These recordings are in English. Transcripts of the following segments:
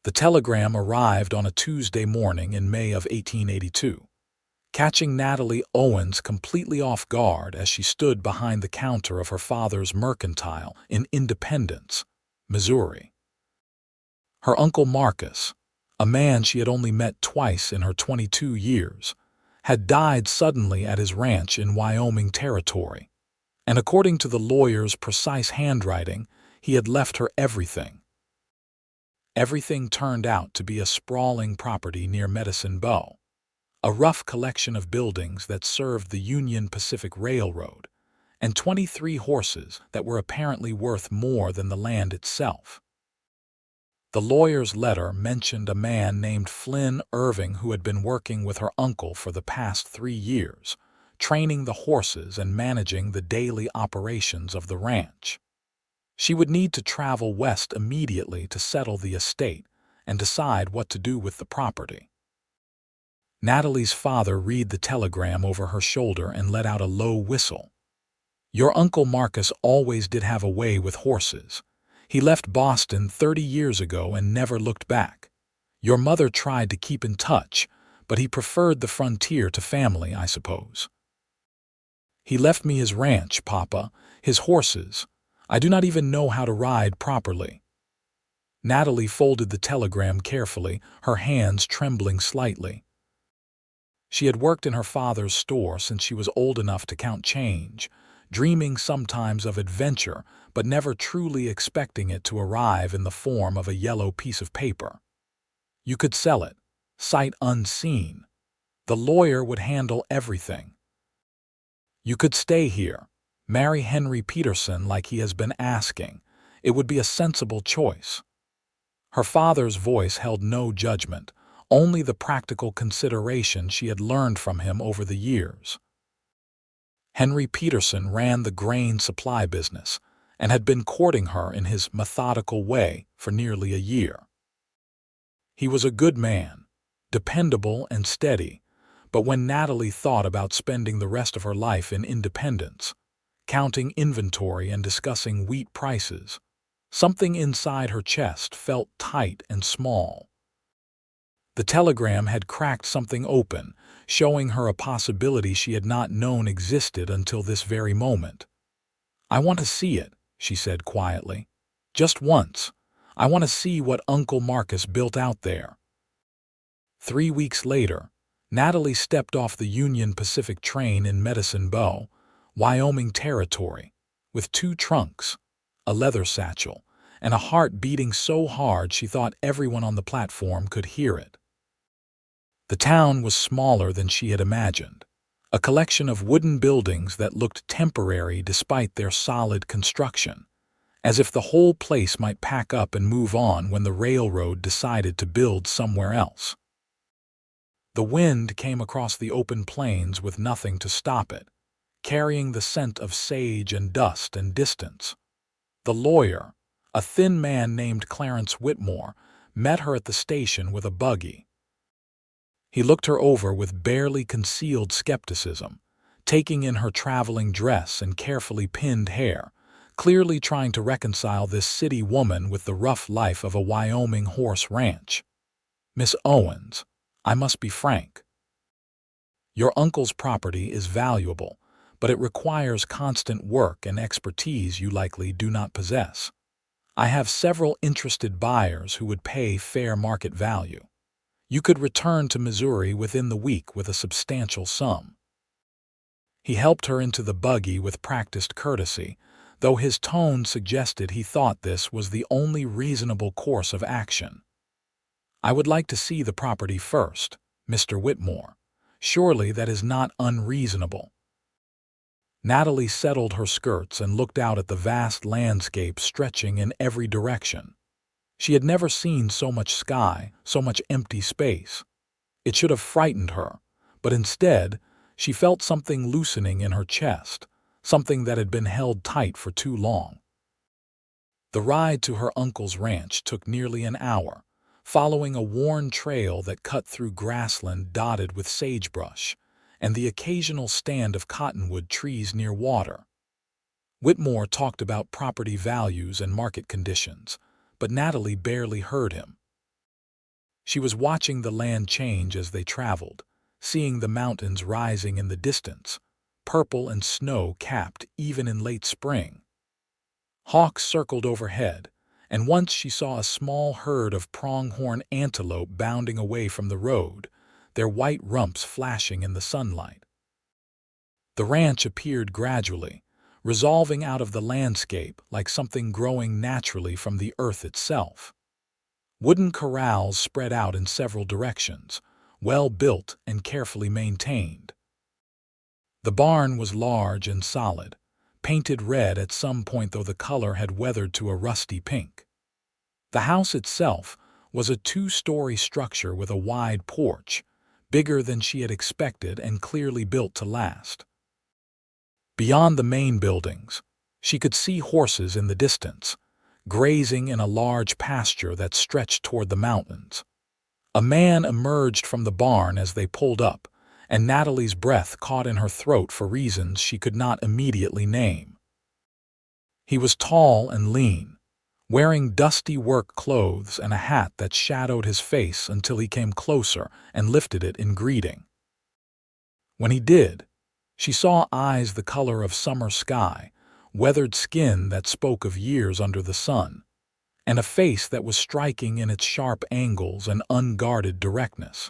The telegram arrived on a Tuesday morning in May of 1882, catching Natalie Owens completely off guard as she stood behind the counter of her father's mercantile in Independence, Missouri. Her uncle Marcus, a man she had only met twice in her 22 years, had died suddenly at his ranch in Wyoming Territory, and according to the lawyer's precise handwriting, he had left her everything. Everything turned out to be a sprawling property near Medicine Bow, a rough collection of buildings that served the Union Pacific Railroad, and 23 horses that were apparently worth more than the land itself. The lawyer's letter mentioned a man named Flynn Irving who had been working with her uncle for the past 3 years, training the horses and managing the daily operations of the ranch. She would need to travel west immediately to settle the estate and decide what to do with the property. Natalie's father read the telegram over her shoulder and let out a low whistle. "Your Uncle Marcus always did have a way with horses. He left Boston 30 years ago and never looked back. Your mother tried to keep in touch, but he preferred the frontier to family, I suppose. He left me his ranch, Papa, his horses. I do not even know how to ride properly." Natalie folded the telegram carefully, her hands trembling slightly. She had worked in her father's store since she was old enough to count change, dreaming sometimes of adventure, but never truly expecting it to arrive in the form of a yellow piece of paper. You could sell it, sight unseen. The lawyer would handle everything. You could stay here, marry Henry Peterson like he has been asking. It would be a sensible choice. Her father's voice held no judgment, only the practical consideration she had learned from him over the years. Henry Peterson ran the grain supply business and had been courting her in his methodical way for nearly a year. He was a good man, dependable and steady, but when Natalie thought about spending the rest of her life in Independence, counting inventory and discussing wheat prices, something inside her chest felt tight and small. The telegram had cracked something open, showing her a possibility she had not known existed until this very moment. "I want to see it," she said quietly. "Just once. I want to see what Uncle Marcus built out there." 3 weeks later, Natalie stepped off the Union Pacific train in Medicine Bow, Wyoming Territory, with 2 trunks, a leather satchel, and a heart beating so hard she thought everyone on the platform could hear it. The town was smaller than she had imagined, a collection of wooden buildings that looked temporary despite their solid construction, as if the whole place might pack up and move on when the railroad decided to build somewhere else. The wind came across the open plains with nothing to stop it, carrying the scent of sage and dust and distance. The lawyer, a thin man named Clarence Whitmore, met her at the station with a buggy. He looked her over with barely concealed skepticism, taking in her traveling dress and carefully pinned hair, clearly trying to reconcile this city woman with the rough life of a Wyoming horse ranch. "Miss Owens, I must be frank. Your uncle's property is valuable, but it requires constant work and expertise you likely do not possess. I have several interested buyers who would pay fair market value. You could return to Missouri within the week with a substantial sum." He helped her into the buggy with practiced courtesy, though his tone suggested he thought this was the only reasonable course of action. "I would like to see the property first, Mr. Whitmore. Surely that is not unreasonable." Natalie settled her skirts and looked out at the vast landscape stretching in every direction. She had never seen so much sky, so much empty space. It should have frightened her, but instead, she felt something loosening in her chest, something that had been held tight for too long. The ride to her uncle's ranch took nearly an hour, following a worn trail that cut through grassland dotted with sagebrush, and the occasional stand of cottonwood trees near water. Whitmore talked about property values and market conditions, but Natalie barely heard him. She was watching the land change as they traveled, seeing the mountains rising in the distance, purple and snow-capped even in late spring. Hawks circled overhead, and once she saw a small herd of pronghorn antelope bounding away from the road, their white rumps flashing in the sunlight. The ranch appeared gradually, resolving out of the landscape like something growing naturally from the earth itself. Wooden corrals spread out in several directions, well built and carefully maintained. The barn was large and solid, painted red at some point though the color had weathered to a rusty pink. The house itself was a two-story structure with a wide porch, bigger than she had expected and clearly built to last. Beyond the main buildings, she could see horses in the distance, grazing in a large pasture that stretched toward the mountains. A man emerged from the barn as they pulled up, and Natalie's breath caught in her throat for reasons she could not immediately name. He was tall and lean, wearing dusty work clothes and a hat that shadowed his face until he came closer and lifted it in greeting. When he did, she saw eyes the color of summer sky, weathered skin that spoke of years under the sun, and a face that was striking in its sharp angles and unguarded directness.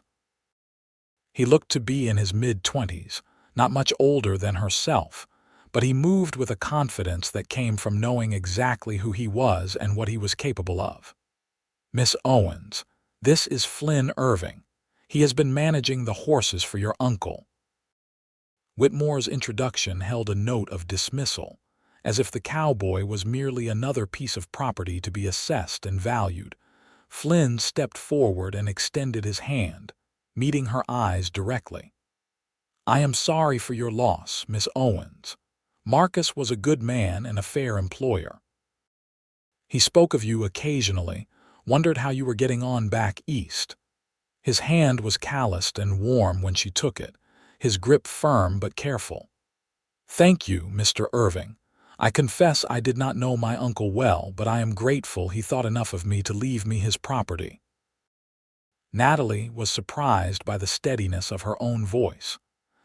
He looked to be in his mid-20s, not much older than herself, but he moved with a confidence that came from knowing exactly who he was and what he was capable of. "Miss Owens, this is Flynn Irving. He has been managing the horses for your uncle." Whitmore's introduction held a note of dismissal, as if the cowboy was merely another piece of property to be assessed and valued. Flynn stepped forward and extended his hand, meeting her eyes directly. "I am sorry for your loss, Miss Owens. Marcus was a good man and a fair employer. He spoke of you occasionally, wondered how you were getting on back east." His hand was calloused and warm when she took it, his grip firm but careful. "Thank you, Mr. Irving. I confess I did not know my uncle well, but I am grateful he thought enough of me to leave me his property." Natalie was surprised by the steadiness of her own voice.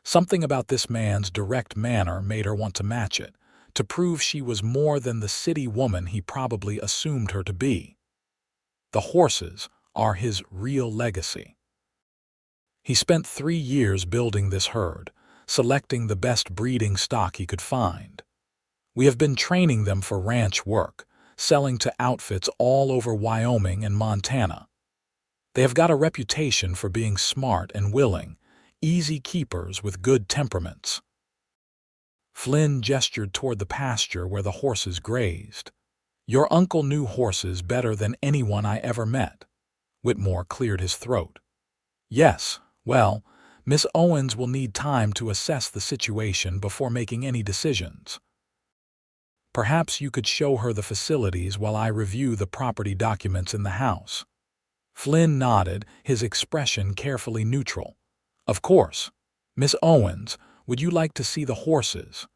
Something about this man's direct manner made her want to match it, to prove she was more than the city woman he probably assumed her to be. The horses are his real legacy. He spent 3 years building this herd, selecting the best breeding stock he could find. We have been training them for ranch work, selling to outfits all over Wyoming and Montana. They have got a reputation for being smart and willing, easy keepers with good temperaments. Flynn gestured toward the pasture where the horses grazed. "Your uncle knew horses better than anyone I ever met." Whitmore cleared his throat. "Yes, well, Miss Owens will need time to assess the situation before making any decisions. Perhaps you could show her the facilities while I review the property documents in the house." Flynn nodded, his expression carefully neutral. "Of course. Miss Owens, would you like to see the horses?"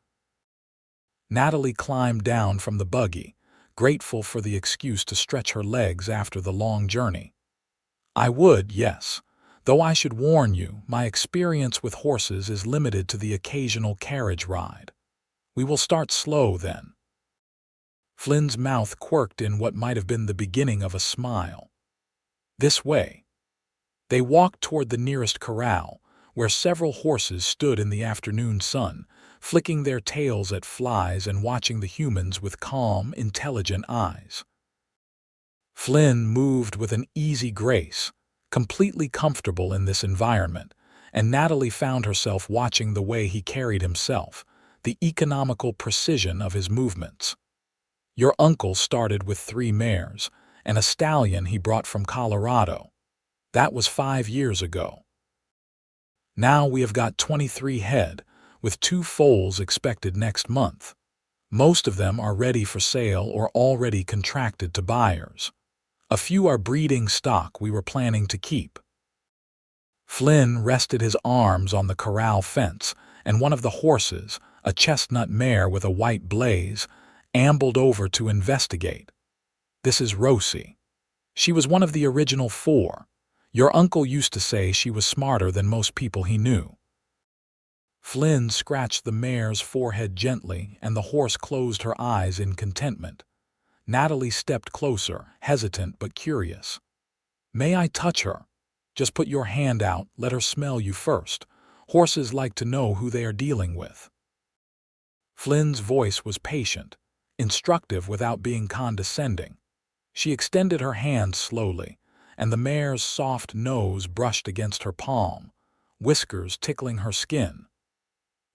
Natalie climbed down from the buggy, grateful for the excuse to stretch her legs after the long journey. "I would, yes. Though I should warn you, my experience with horses is limited to the occasional carriage ride. We will start slow then." Flynn's mouth quirked in what might have been the beginning of a smile. "This way." They walked toward the nearest corral, where several horses stood in the afternoon sun, flicking their tails at flies and watching the humans with calm, intelligent eyes. Flynn moved with an easy grace, completely comfortable in this environment, and Natalie found herself watching the way he carried himself, the economical precision of his movements. "Your uncle started with 3 mares, and a stallion he brought from Colorado. That was 5 years ago. Now we have got 23 head, with 2 foals expected next month. Most of them are ready for sale or already contracted to buyers. A few are breeding stock we were planning to keep." Flynn rested his arms on the corral fence, and one of the horses, a chestnut mare with a white blaze, ambled over to investigate. "This is Rosie. She was one of the original 4. Your uncle used to say she was smarter than most people he knew." Flynn scratched the mare's forehead gently, and the horse closed her eyes in contentment. Natalie stepped closer, hesitant but curious. "May I touch her? Just put your hand out, let her smell you first. Horses like to know who they are dealing with." Flynn's voice was patient, instructive without being condescending. She extended her hand slowly, and the mare's soft nose brushed against her palm, whiskers tickling her skin.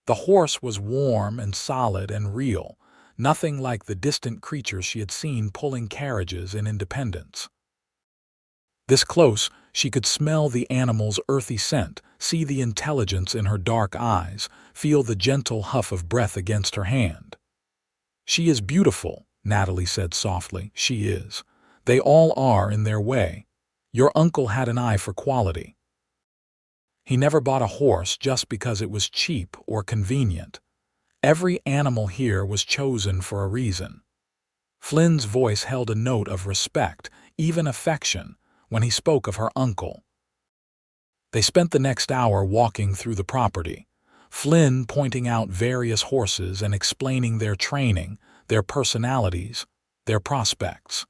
The horse was warm and solid and real, nothing like the distant creatures she had seen pulling carriages in Independence. This close, she could smell the animal's earthy scent, see the intelligence in her dark eyes, feel the gentle huff of breath against her hand. "She is beautiful," Natalie said softly. "She is. They all are in their way. Your uncle had an eye for quality. He never bought a horse just because it was cheap or convenient. Every animal here was chosen for a reason." Flynn's voice held a note of respect, even affection, when he spoke of her uncle. They spent the next hour walking through the property, Flynn pointing out various horses and explaining their training, their personalities, their prospects.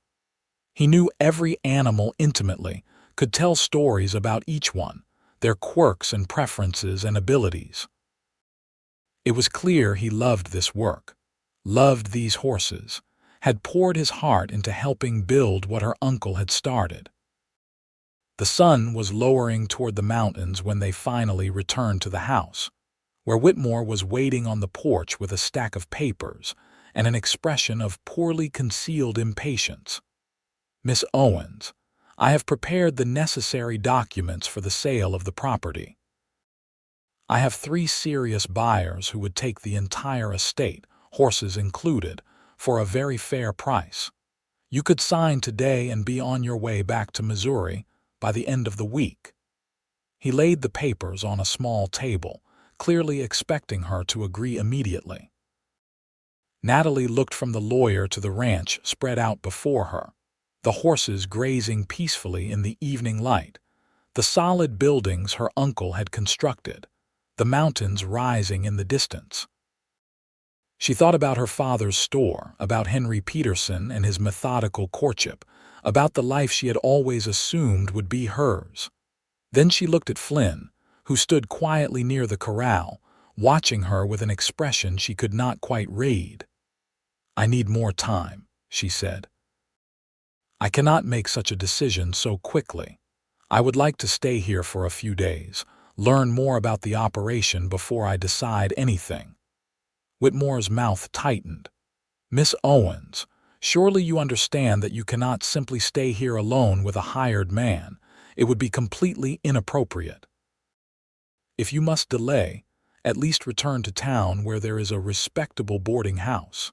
He knew every animal intimately, could tell stories about each one, their quirks and preferences and abilities. It was clear he loved this work, loved these horses, had poured his heart into helping build what her uncle had started. The sun was lowering toward the mountains when they finally returned to the house, where Whitmore was waiting on the porch with a stack of papers and an expression of poorly concealed impatience. "Miss Owens, I have prepared the necessary documents for the sale of the property. I have 3 serious buyers who would take the entire estate, horses included, for a very fair price. You could sign today and be on your way back to Missouri by the end of the week." He laid the papers on a small table, clearly expecting her to agree immediately. Natalie looked from the lawyer to the ranch spread out before her, the horses grazing peacefully in the evening light, the solid buildings her uncle had constructed, the mountains rising in the distance. She thought about her father's store, about Henry Peterson and his methodical courtship, about the life she had always assumed would be hers. Then she looked at Flynn, who stood quietly near the corral, watching her with an expression she could not quite read. "I need more time," she said. "I cannot make such a decision so quickly. I would like to stay here for a few days, learn more about the operation before I decide anything." Whitmore's mouth tightened. "Miss Owens, surely you understand that you cannot simply stay here alone with a hired man. It would be completely inappropriate. If you must delay, at least return to town where there is a respectable boarding house.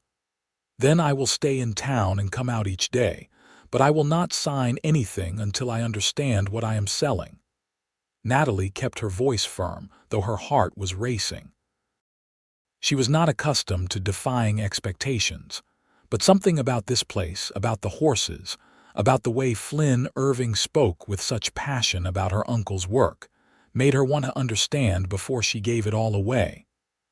Then I will stay in town and come out each day, but I will not sign anything until I understand what I am selling." Natalie kept her voice firm, though her heart was racing. She was not accustomed to defying expectations, but something about this place, about the horses, about the way Flynn Irving spoke with such passion about her uncle's work, made her want to understand before she gave it all away.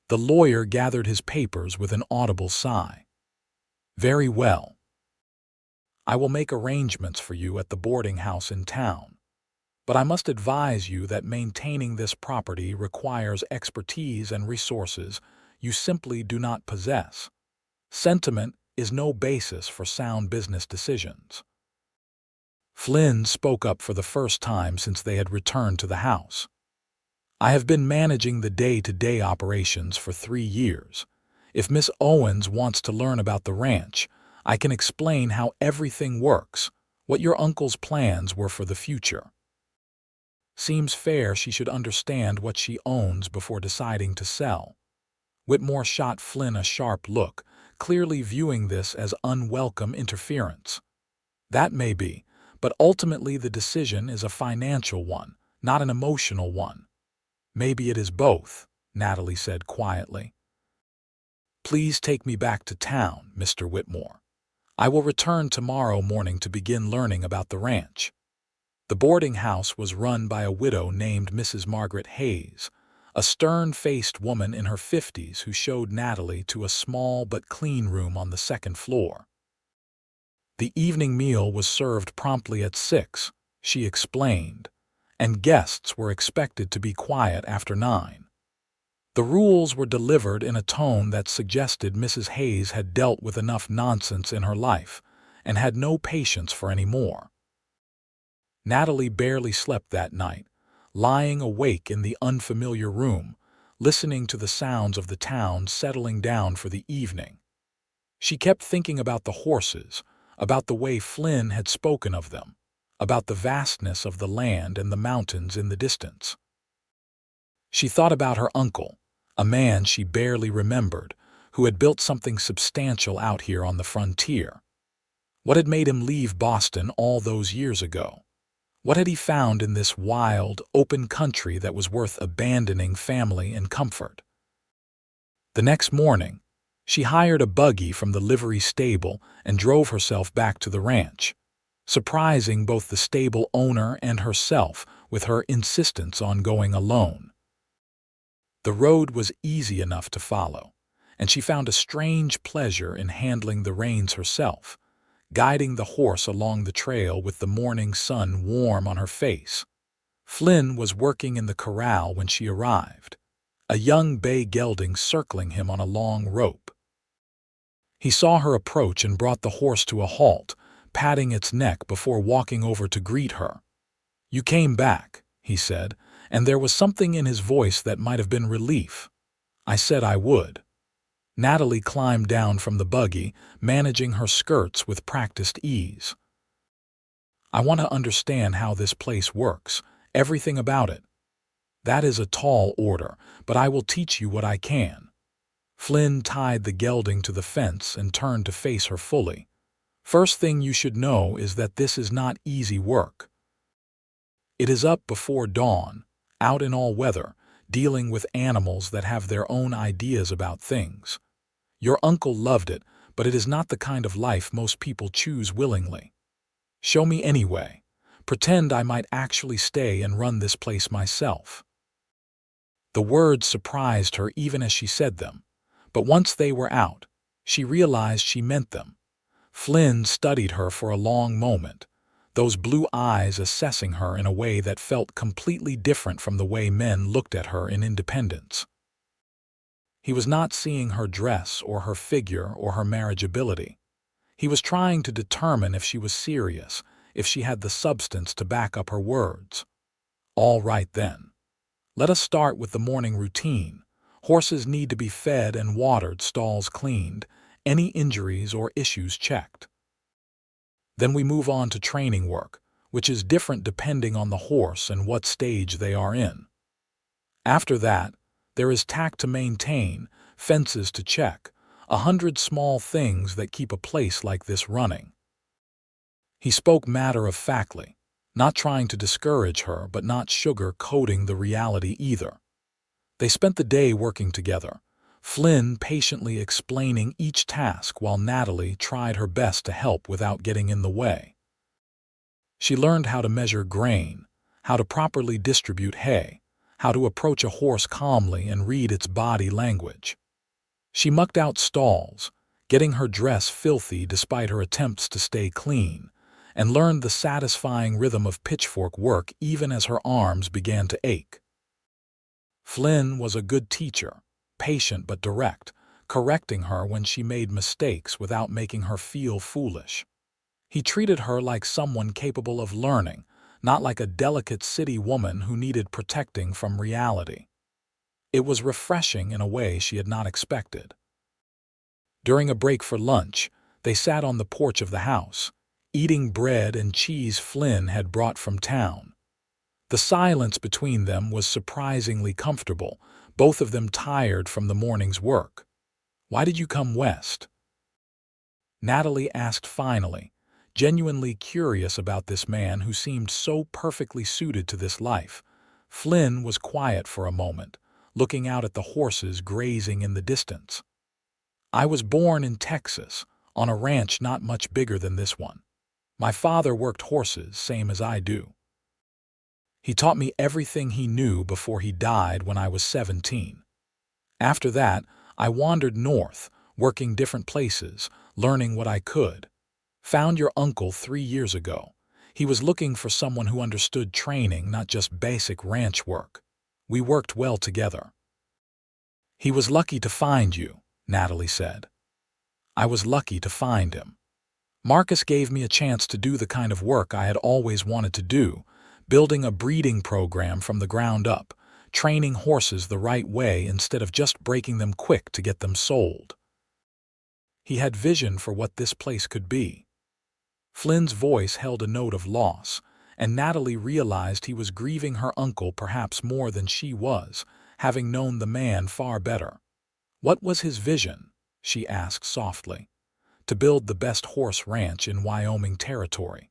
The lawyer gathered his papers with an audible sigh. "Very well. I will make arrangements for you at the boarding house in town. But I must advise you that maintaining this property requires expertise and resources you simply do not possess. Sentiment is no basis for sound business decisions." Flynn spoke up for the first time since they had returned to the house. "I have been managing the day-to-day operations for 3 years. If Miss Owens wants to learn about the ranch, I can explain how everything works, what your uncle's plans were for the future. Seems fair she should understand what she owns before deciding to sell." Whitmore shot Flynn a sharp look, clearly viewing this as unwelcome interference. "That may be, but ultimately the decision is a financial one, not an emotional one." "Maybe it is both," Natalie said quietly. "Please take me back to town, Mr. Whitmore. I will return tomorrow morning to begin learning about the ranch." The boarding house was run by a widow named Mrs. Margaret Hayes, a stern-faced woman in her 50s who showed Natalie to a small but clean room on the second floor. The evening meal was served promptly at 6, she explained, and guests were expected to be quiet after 9. The rules were delivered in a tone that suggested Mrs. Hayes had dealt with enough nonsense in her life and had no patience for any more. Natalie barely slept that night, lying awake in the unfamiliar room, listening to the sounds of the town settling down for the evening. She kept thinking about the horses, about the way Flynn had spoken of them, about the vastness of the land and the mountains in the distance. She thought about her uncle, a man she barely remembered, who had built something substantial out here on the frontier. What had made him leave Boston all those years ago? What had he found in this wild, open country that was worth abandoning family and comfort? The next morning, she hired a buggy from the livery stable and drove herself back to the ranch, surprising both the stable owner and herself with her insistence on going alone. The road was easy enough to follow, and she found a strange pleasure in handling the reins herself, guiding the horse along the trail with the morning sun warm on her face. Flynn was working in the corral when she arrived, a young bay gelding circling him on a long rope. He saw her approach and brought the horse to a halt, patting its neck before walking over to greet her. "You came back," he said, and there was something in his voice that might have been relief. "I said I would." Natalie climbed down from the buggy, managing her skirts with practiced ease. "I want to understand how this place works, everything about it." "That is a tall order, but I will teach you what I can." Flynn tied the gelding to the fence and turned to face her fully. "First thing you should know is that this is not easy work. It is up before dawn, out in all weather, dealing with animals that have their own ideas about things. Your uncle loved it, but it is not the kind of life most people choose willingly. Show me anyway. Pretend I might actually stay and run this place myself." The words surprised her even as she said them, but once they were out, she realized she meant them. Flynn studied her for a long moment, those blue eyes assessing her in a way that felt completely different from the way men looked at her in Independence. He was not seeing her dress or her figure or her marriageability. He was trying to determine if she was serious, if she had the substance to back up her words. "All right then. Let us start with the morning routine. Horses need to be fed and watered, stalls cleaned, any injuries or issues checked. Then we move on to training work, which is different depending on the horse and what stage they are in. After that, there is tack to maintain, fences to check, 100 small things that keep a place like this running." He spoke matter-of-factly, not trying to discourage her but not sugar-coating the reality either. They spent the day working together, Flynn patiently explaining each task while Natalie tried her best to help without getting in the way. She learned how to measure grain, how to properly distribute hay, how to approach a horse calmly and read its body language. She mucked out stalls, getting her dress filthy despite her attempts to stay clean, and learned the satisfying rhythm of pitchfork work even as her arms began to ache. Flynn was a good teacher, patient but direct, correcting her when she made mistakes without making her feel foolish. He treated her like someone capable of learning, not like a delicate city woman who needed protecting from reality. It was refreshing in a way she had not expected. During a break for lunch, they sat on the porch of the house, eating bread and cheese Flynn had brought from town. The silence between them was surprisingly comfortable, both of them tired from the morning's work. "Why did you come west?" Natalie asked finally, genuinely curious about this man who seemed so perfectly suited to this life. Flynn was quiet for a moment, looking out at the horses grazing in the distance. "I was born in Texas, on a ranch not much bigger than this one. My father worked horses, same as I do. He taught me everything he knew before he died when I was 17. After that, I wandered north, working different places, learning what I could. Found your uncle 3 years ago. He was looking for someone who understood training, not just basic ranch work. We worked well together. He was lucky to find you, Natalie said. I was lucky to find him. Marcus gave me a chance to do the kind of work I had always wanted to do, building a breeding program from the ground up, training horses the right way instead of just breaking them quick to get them sold. He had vision for what this place could be. Flynn's voice held a note of loss, and Natalie realized he was grieving her uncle perhaps more than she was, having known the man far better. What was his vision? She asked softly. To build the best horse ranch in Wyoming territory.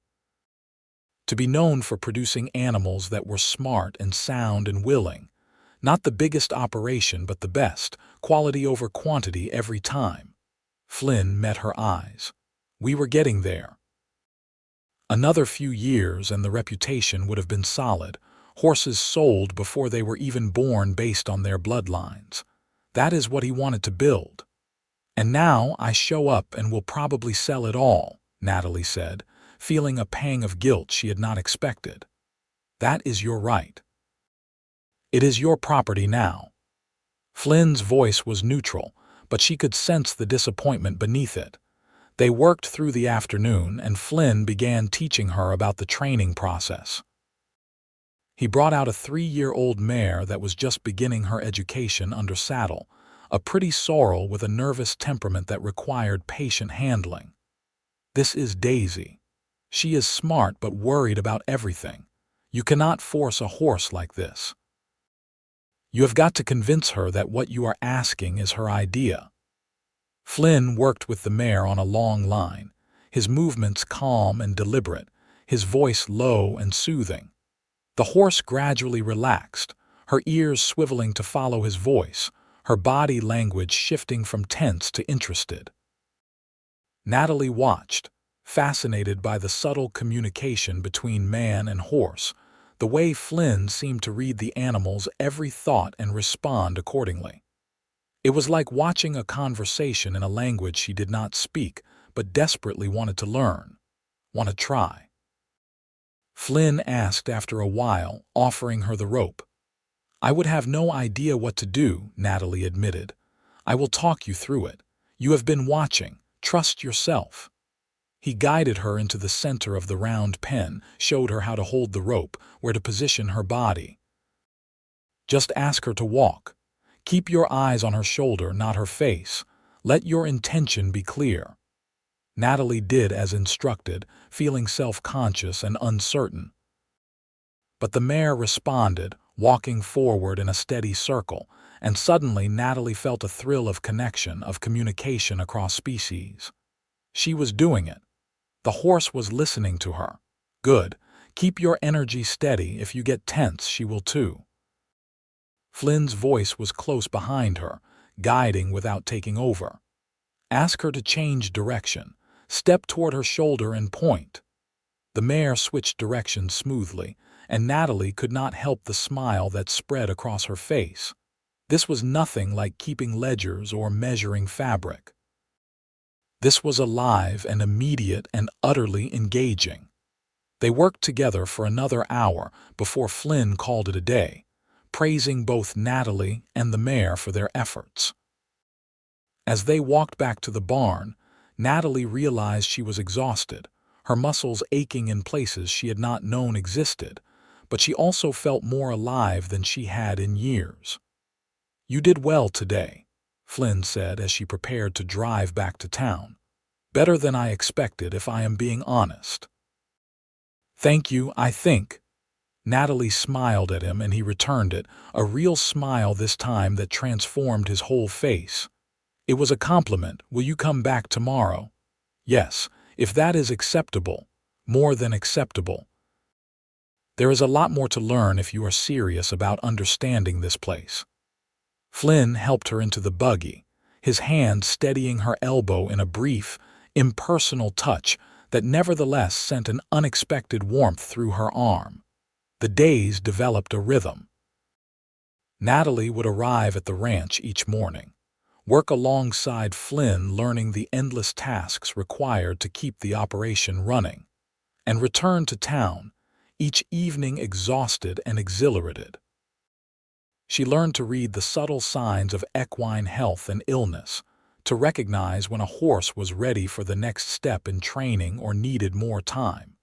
To be known for producing animals that were smart and sound and willing. Not the biggest operation, but the best, quality over quantity every time. Flynn met her eyes. We were getting there. Another few years and the reputation would have been solid, horses sold before they were even born based on their bloodlines. That is what he wanted to build. And now I show up and will probably sell it all, Natalie said, feeling a pang of guilt she had not expected. That is your right. It is your property now. Flynn's voice was neutral, but she could sense the disappointment beneath it. They worked through the afternoon, and Flynn began teaching her about the training process. He brought out a 3-year-old mare that was just beginning her education under saddle, a pretty sorrel with a nervous temperament that required patient handling. This is Daisy. She is smart but worried about everything. You cannot force a horse like this. You have got to convince her that what you are asking is her idea. Flynn worked with the mare on a long line, his movements calm and deliberate, his voice low and soothing. The horse gradually relaxed, her ears swiveling to follow his voice, her body language shifting from tense to interested. Natalie watched, fascinated by the subtle communication between man and horse, the way Flynn seemed to read the animal's every thought and respond accordingly. It was like watching a conversation in a language she did not speak, but desperately wanted to learn, want to try. Flynn asked after a while, offering her the rope. I would have no idea what to do, Natalie admitted. I will talk you through it. You have been watching. Trust yourself. He guided her into the center of the round pen, showed her how to hold the rope, where to position her body. Just ask her to walk. Keep your eyes on her shoulder, not her face. Let your intention be clear. Natalie did as instructed, feeling self-conscious and uncertain. But the mare responded, walking forward in a steady circle, and suddenly Natalie felt a thrill of connection, of communication across species. She was doing it. The horse was listening to her. Good. Keep your energy steady. If you get tense, she will too. Flynn's voice was close behind her, guiding without taking over. Ask her to change direction. Step toward her shoulder and point. The mare switched direction smoothly, and Natalie could not help the smile that spread across her face. This was nothing like keeping ledgers or measuring fabric. This was alive and immediate and utterly engaging. They worked together for another hour before Flynn called it a day, praising both Natalie and the mare for their efforts. As they walked back to the barn, Natalie realized she was exhausted, her muscles aching in places she had not known existed, but she also felt more alive than she had in years. You did well today, Flynn said as she prepared to drive back to town. Better than I expected, if I am being honest. Thank you, I think. Natalie smiled at him and he returned it, a real smile this time that transformed his whole face. It was a compliment. Will you come back tomorrow? Yes, if that is acceptable. More than acceptable. There is a lot more to learn if you are serious about understanding this place. Flynn helped her into the buggy, his hand steadying her elbow in a brief, impersonal touch that nevertheless sent an unexpected warmth through her arm. The days developed a rhythm. Natalie would arrive at the ranch each morning, work alongside Flynn learning the endless tasks required to keep the operation running, and return to town, each evening exhausted and exhilarated. She learned to read the subtle signs of equine health and illness, to recognize when a horse was ready for the next step in training or needed more time.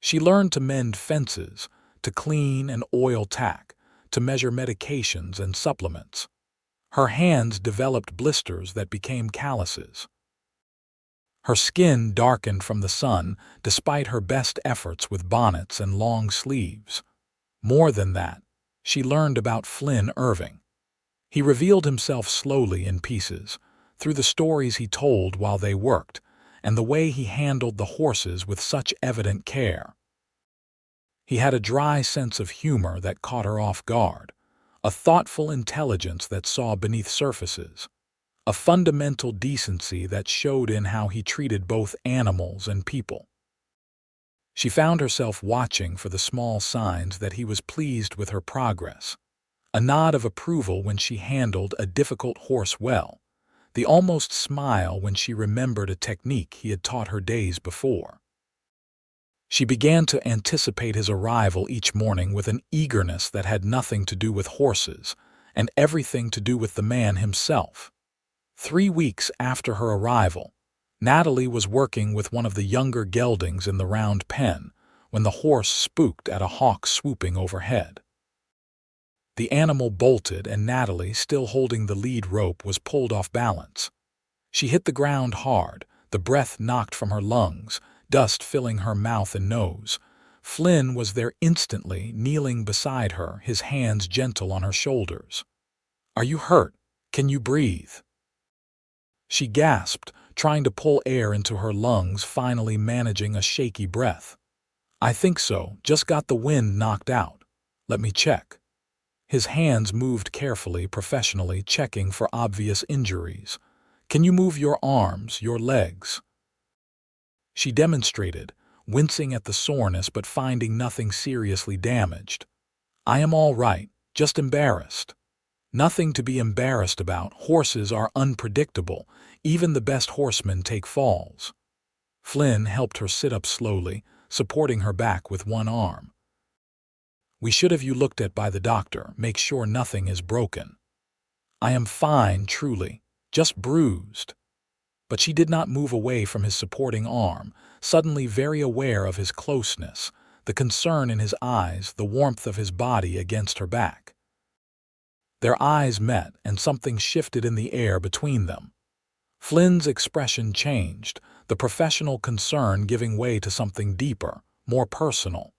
She learned to mend fences, to clean and oil tack, to measure medications and supplements. Her hands developed blisters that became calluses. Her skin darkened from the sun despite her best efforts with bonnets and long sleeves. More than that, she learned about Flynn Irving. He revealed himself slowly in pieces, through the stories he told while they worked, and the way he handled the horses with such evident care. He had a dry sense of humor that caught her off guard, a thoughtful intelligence that saw beneath surfaces, a fundamental decency that showed in how he treated both animals and people. She found herself watching for the small signs that he was pleased with her progress, a nod of approval when she handled a difficult horse well, the almost smile when she remembered a technique he had taught her days before. She began to anticipate his arrival each morning with an eagerness that had nothing to do with horses and everything to do with the man himself. 3 weeks after her arrival, Natalie was working with one of the younger geldings in the round pen when the horse spooked at a hawk swooping overhead. The animal bolted and Natalie, still holding the lead rope, was pulled off balance. She hit the ground hard, the breath knocked from her lungs, dust filling her mouth and nose. Flynn was there instantly, kneeling beside her, his hands gentle on her shoulders. "Are you hurt? Can you breathe?" She gasped, trying to pull air into her lungs, finally managing a shaky breath. "I think so, just got the wind knocked out. Let me check." His hands moved carefully, professionally, checking for obvious injuries. "Can you move your arms, your legs?" She demonstrated, wincing at the soreness but finding nothing seriously damaged. "I am all right, just embarrassed." "Nothing to be embarrassed about. Horses are unpredictable. Even the best horsemen take falls." Flynn helped her sit up slowly, supporting her back with one arm. "We should have you looked at by the doctor. Make sure nothing is broken." "I am fine, truly. Just bruised." But she did not move away from his supporting arm, suddenly very aware of his closeness, the concern in his eyes, the warmth of his body against her back. Their eyes met, and something shifted in the air between them. Flynn's expression changed, the professional concern giving way to something deeper, more personal.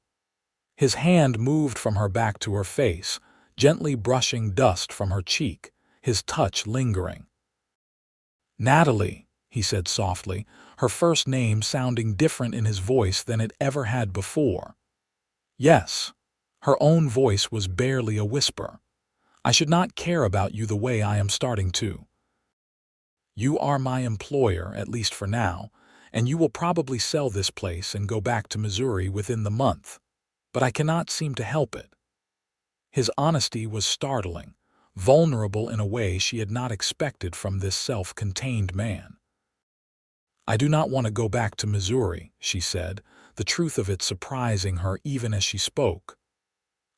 His hand moved from her back to her face, gently brushing dust from her cheek, his touch lingering. "Natalie," he said softly, her first name sounding different in his voice than it ever had before. "Yes." Her own voice was barely a whisper. "I should not care about you the way I am starting to. You are my employer, at least for now, and you will probably sell this place and go back to Missouri within the month. But I cannot seem to help it." His honesty was startling, vulnerable in a way she had not expected from this self-contained man. "I do not want to go back to Missouri," she said, the truth of it surprising her even as she spoke.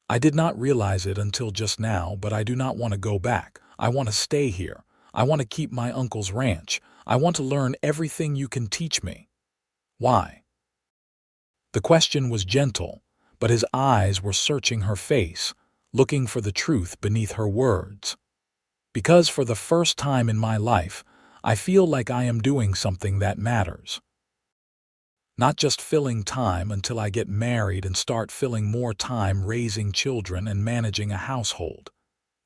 "I did not realize it until just now, but I do not want to go back. I want to stay here. I want to keep my uncle's ranch. I want to learn everything you can teach me." "Why?" The question was gentle, but his eyes were searching her face, looking for the truth beneath her words. "Because for the first time in my life, I feel like I am doing something that matters. Not just filling time until I get married and start filling more time raising children and managing a household.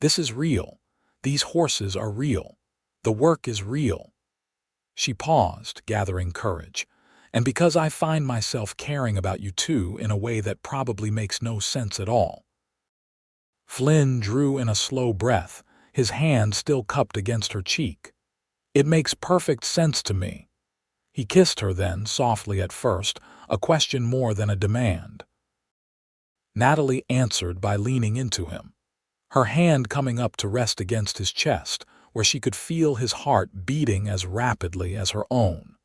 This is real. These horses are real. The work is real." She paused, gathering courage. "And because I find myself caring about you too in a way that probably makes no sense at all." Flynn drew in a slow breath, his hand still cupped against her cheek. "It makes perfect sense to me." He kissed her then, softly at first, a question more than a demand. Natalie answered by leaning into him, her hand coming up to rest against his chest, where she could feel his heart beating as rapidly as her own.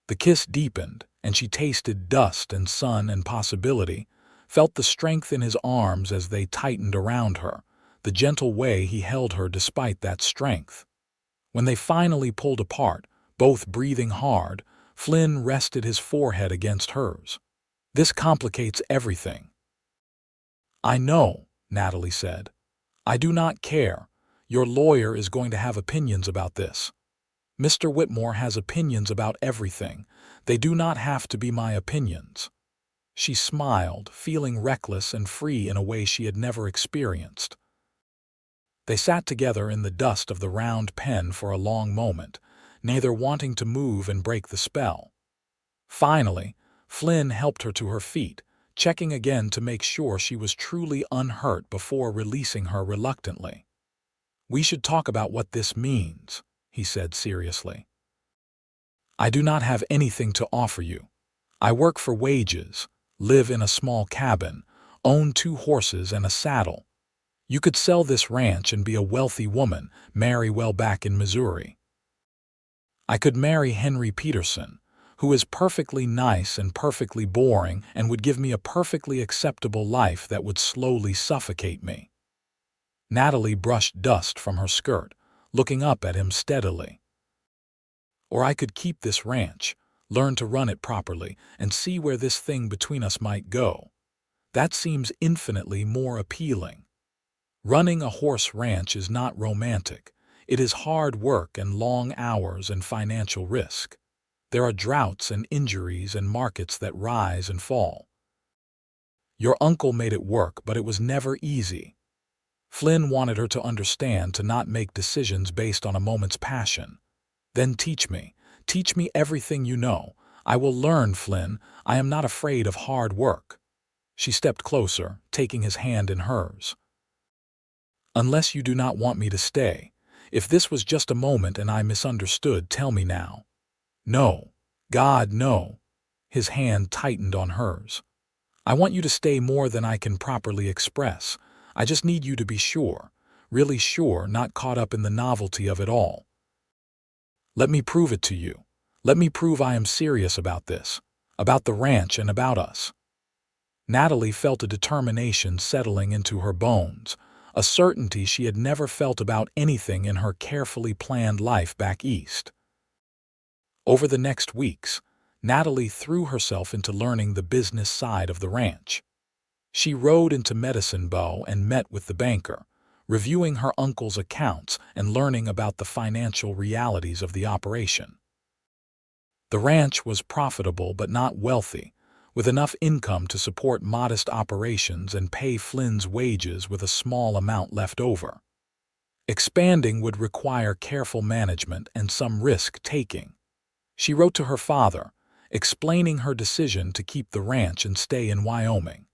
The kiss deepened, and she tasted dust and sun and possibility, felt the strength in his arms as they tightened around her, the gentle way he held her despite that strength. When they finally pulled apart, both breathing hard, Flynn rested his forehead against hers. "This complicates everything." "I know," Natalie said. "I do not care. Your lawyer is going to have opinions about this. Mr. Whitmore has opinions about everything. They do not have to be my opinions." She smiled, feeling reckless and free in a way she had never experienced. They sat together in the dust of the round pen for a long moment, neither wanting to move and break the spell. Finally, Flynn helped her to her feet, checking again to make sure she was truly unhurt before releasing her reluctantly. "We should talk about what this means," he said seriously. "I do not have anything to offer you. I work for wages, live in a small cabin, own 2 horses and a saddle. You could sell this ranch and be a wealthy woman, marry well back in Missouri. I could marry Henry Peterson, who is perfectly nice and perfectly boring and would give me a perfectly acceptable life that would slowly suffocate me." Natalie brushed dust from her skirt, looking up at him steadily. "Or I could keep this ranch, learn to run it properly, and see where this thing between us might go. That seems infinitely more appealing. Running a horse ranch is not romantic. It is hard work and long hours and financial risk. There are droughts and injuries and markets that rise and fall. Your uncle made it work, but it was never easy." Flynn wanted her to understand, to not make decisions based on a moment's passion. "Then teach me everything you know. I will learn, Flynn. I am not afraid of hard work." She stepped closer, taking his hand in hers. "Unless you do not want me to stay. If this was just a moment and I misunderstood, tell me now." "No. God, no." His hand tightened on hers. "I want you to stay more than I can properly express. I just need you to be sure, really sure, not caught up in the novelty of it all. Let me prove it to you. Let me prove I am serious about this, about the ranch and about us." Natalie felt a determination settling into her bones, a certainty she had never felt about anything in her carefully planned life back east. Over the next weeks, Natalie threw herself into learning the business side of the ranch. She rode into Medicine Bow and met with the banker, reviewing her uncle's accounts and learning about the financial realities of the operation. The ranch was profitable but not wealthy, with enough income to support modest operations and pay Flynn's wages with a small amount left over. Expanding would require careful management and some risk-taking. She wrote to her father, explaining her decision to keep the ranch and stay in Wyoming.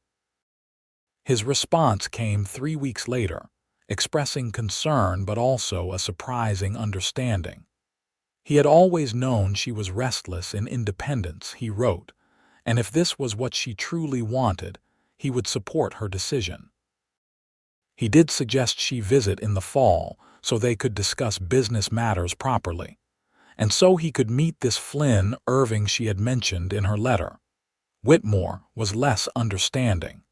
His response came 3 weeks later, expressing concern but also a surprising understanding. He had always known she was restless in independence, he wrote, and if this was what she truly wanted, he would support her decision. He did suggest she visit in the fall so they could discuss business matters properly, and so he could meet this Flynn Irving she had mentioned in her letter. Whitmore was less understanding.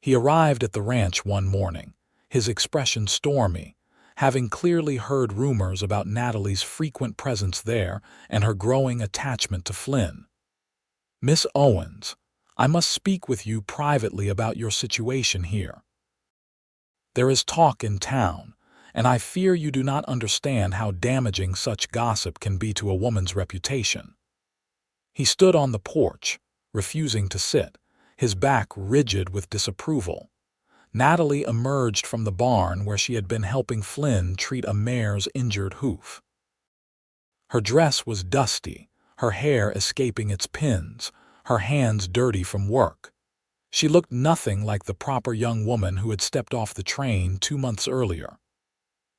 He arrived at the ranch one morning, his expression stormy, having clearly heard rumors about Natalie's frequent presence there and her growing attachment to Flynn. "Miss Owens, I must speak with you privately about your situation here. There is talk in town, and I fear you do not understand how damaging such gossip can be to a woman's reputation." He stood on the porch, refusing to sit, his back rigid with disapproval. Natalie emerged from the barn where she had been helping Flynn treat a mare's injured hoof. Her dress was dusty, her hair escaping its pins, her hands dirty from work. She looked nothing like the proper young woman who had stepped off the train 2 months earlier.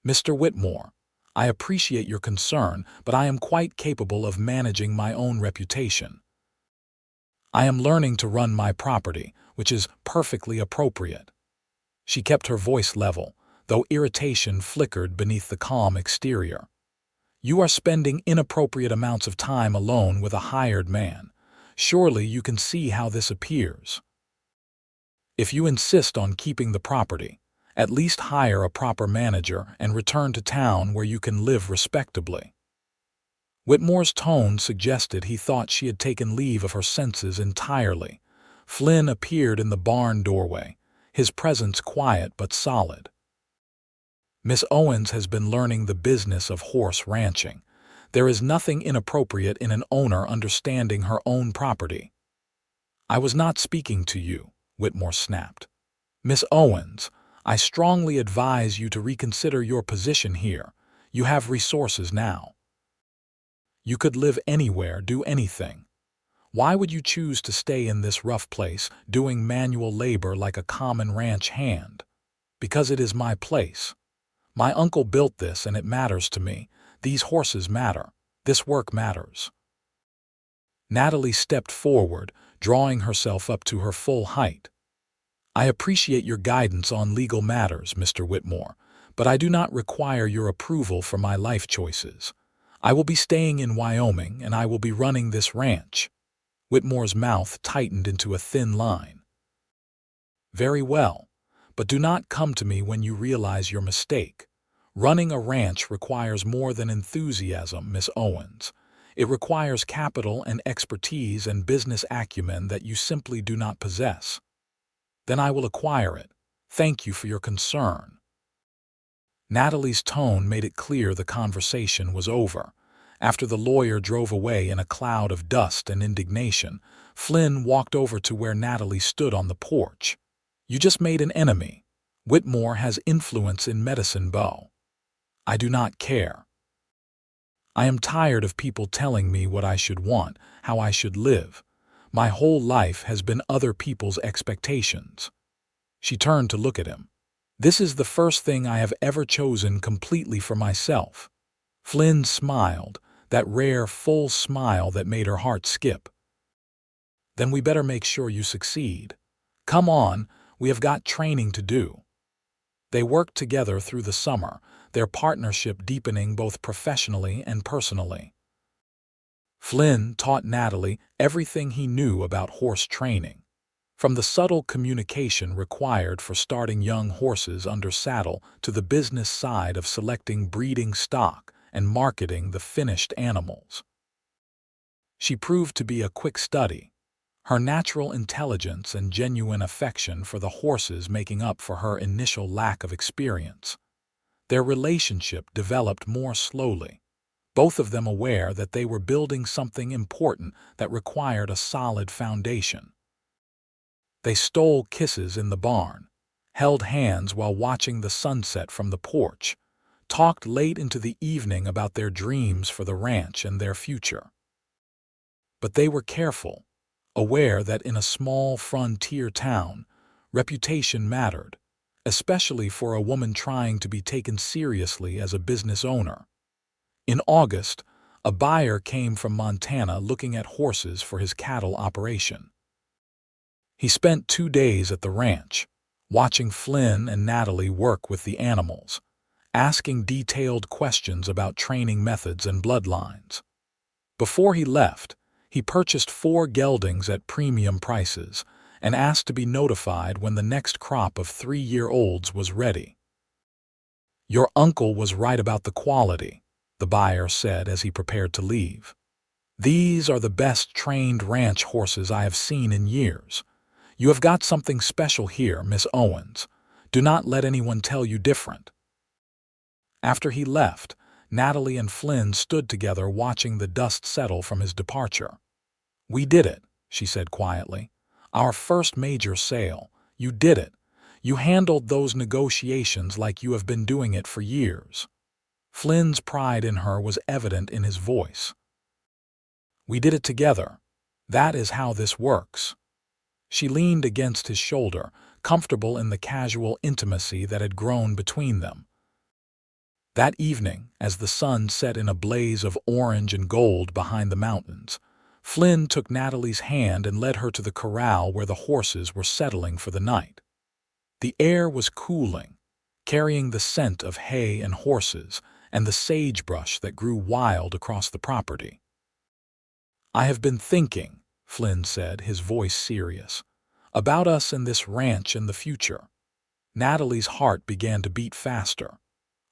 "Mr. Whitmore, I appreciate your concern, but I am quite capable of managing my own reputation. I am learning to run my property, which is perfectly appropriate. She kept her voice level, though irritation flickered beneath the calm exterior. You are spending inappropriate amounts of time alone with a hired man. Surely you can see how this appears. If you insist on keeping the property, at least hire a proper manager and return to town where you can live respectably. Whitmore's tone suggested he thought she had taken leave of her senses entirely. Flynn appeared in the barn doorway, his presence quiet but solid. Miss Owens has been learning the business of horse ranching. There is nothing inappropriate in an owner understanding her own property. I was not speaking to you, Whitmore snapped. Miss Owens, I strongly advise you to reconsider your position here. You have resources now. You could live anywhere, do anything. Why would you choose to stay in this rough place, doing manual labor like a common ranch hand? Because it is my place. My uncle built this and it matters to me. These horses matter. This work matters. Natalie stepped forward, drawing herself up to her full height. I appreciate your guidance on legal matters, Mr. Whitmore, but I do not require your approval for my life choices. I will be staying in Wyoming and I will be running this ranch. Whitmore's mouth tightened into a thin line. Very well, but do not come to me when you realize your mistake. Running a ranch requires more than enthusiasm, Miss Owens. It requires capital and expertise and business acumen that you simply do not possess. Then I will acquire it. Thank you for your concern. Natalie's tone made it clear the conversation was over. After the lawyer drove away in a cloud of dust and indignation, Flynn walked over to where Natalie stood on the porch. You just made an enemy. Whitmore has influence in Medicine Bow. I do not care. I am tired of people telling me what I should want, how I should live. My whole life has been other people's expectations. She turned to look at him. This is the first thing I have ever chosen completely for myself. Flynn smiled, that rare, full smile that made her heart skip. Then we better make sure you succeed. Come on, we have got training to do. They worked together through the summer, their partnership deepening both professionally and personally. Flynn taught Natalie everything he knew about horse training, from the subtle communication required for starting young horses under saddle to the business side of selecting breeding stock and marketing the finished animals. She proved to be a quick study, her natural intelligence and genuine affection for the horses making up for her initial lack of experience. Their relationship developed more slowly, both of them aware that they were building something important that required a solid foundation. They stole kisses in the barn, held hands while watching the sunset from the porch, talked late into the evening about their dreams for the ranch and their future. But they were careful, aware that in a small frontier town, reputation mattered, especially for a woman trying to be taken seriously as a business owner. In August, a buyer came from Montana looking at horses for his cattle operation. He spent 2 days at the ranch, watching Flynn and Natalie work with the animals, asking detailed questions about training methods and bloodlines. Before he left, he purchased 4 geldings at premium prices and asked to be notified when the next crop of 3-year-olds was ready. Your uncle was right about the quality, the buyer said as he prepared to leave. These are the best trained ranch horses I have seen in years. You have got something special here, Miss Owens. Do not let anyone tell you different. After he left, Natalie and Flynn stood together watching the dust settle from his departure. We did it, she said quietly. Our first major sale. You did it. You handled those negotiations like you have been doing it for years. Flynn's pride in her was evident in his voice. We did it together. That is how this works. She leaned against his shoulder, comfortable in the casual intimacy that had grown between them. That evening, as the sun set in a blaze of orange and gold behind the mountains, Flynn took Natalie's hand and led her to the corral where the horses were settling for the night. The air was cooling, carrying the scent of hay and horses and the sagebrush that grew wild across the property. "I have been thinking," Flynn said, his voice serious, "about us and this ranch and the future." Natalie's heart began to beat faster.